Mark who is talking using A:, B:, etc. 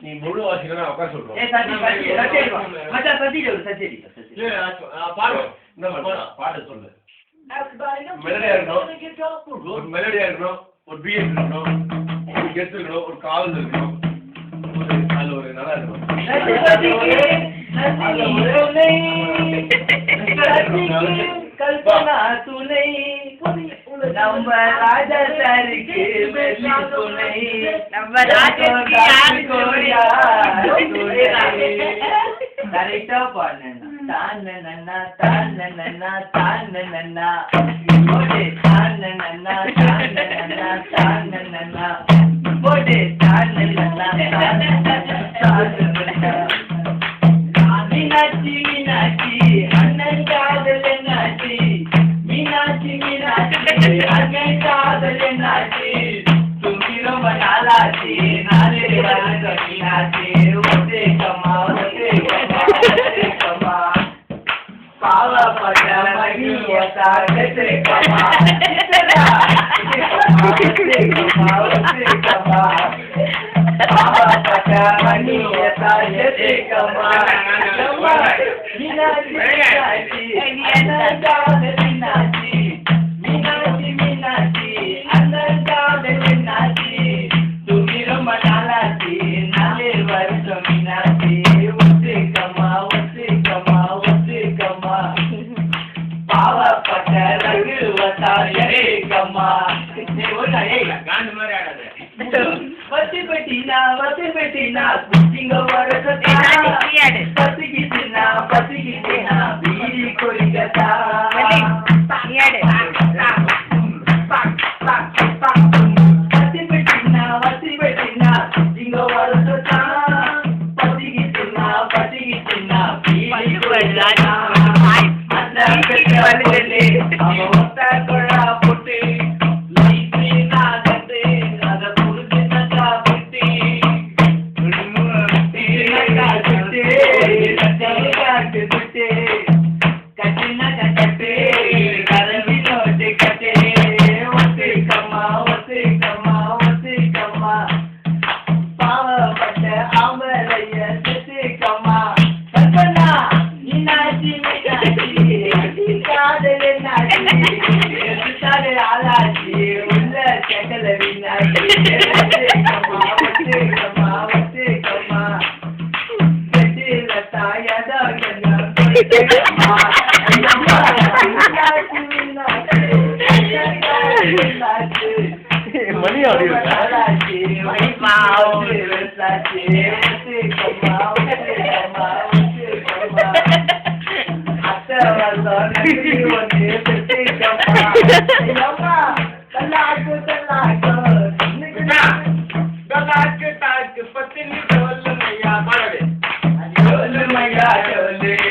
A: நீ முழு வாசிக்கணும் நான் உட்கார சொல்றேன் பாடு சொல்லு மெலடியா இருக்கணும் ஒரு பிஎட் இருக்கணும் ஒரு கெத்து இருக்கணும் ஒரு காவல் இருக்கணும் அதுல ஒரு நல்லா இருக்கணும்
B: கல்பனா துணை நம்ம ராஜா சாருக்கு வெள்ளி துணை நம்ம ராஜாக்கு கரெக்டா பாடுனா தான நன்னா தான நன்னா தான நன்னா போடு தான நன்னா தான நன்னா தான நன்னா போடு தான நன்னா தான நன்னா மீனாட்சி மீனாட்சி அண்ணன் காதல் என்னாச்சி மீனாட்சி மீனாட்சி அண்ணன் காதல் என்னாச்சி தும்பி ரொம்ப நாளாச்சி நாளே மீனாட்சி ஒரே கம்மா பாவப்பட்ட மகிழ்ச்சிய தாக்கத்தை கம்மா பாவப்பட்ட மகிழ்ச்சிய தாக்கத்தை கம்மா மீனாட்சி மீனாட்சி மீனாட்சி மீனாட்சி அண்ணன் காதல் மீனாட்சி துணி ரொம்ப நாளாச்சி நாளே வருஷம் மீனாட்சி ஒத்துக்கம்மா ஒத்துக்கம்மா ஒத்துக்கம்மா பாவப்பட்ட ரகுவதா கம்மா வசிப்பட்டினா குச்சிங்க வரசத்தா பசிக்கிட்டினா பீடி கொடிக்கத்தா வசிப்பட்டினா குச்சிங்க வரசத்தா பசிக்கிட்டினா பீடி கொடிக்கத்தா அந்த பெற்றவர்களே அவத்த கொழா போட்டு கட்டினா கட்டே கரவி நோட்டு கட்டே ஒத்துக்கம்மா ஒத்துக்கம்மா ஒத்துக்கம்மா பாவப்பட்ட ஆம்பளைய செத்துக்கம்மா கல்பனா மீனாட்சி மீனாட்சி காதல் என்னாச்சி காதல் ஆளாச்சி உள்ள செக்கல மீனாட்சி ஒத்துக்கம்மா ஒத்துக்கம்மா ஒத்துக்கம்மா கட்டில தாயதா
A: மணி ஆடியோ
B: அத்தை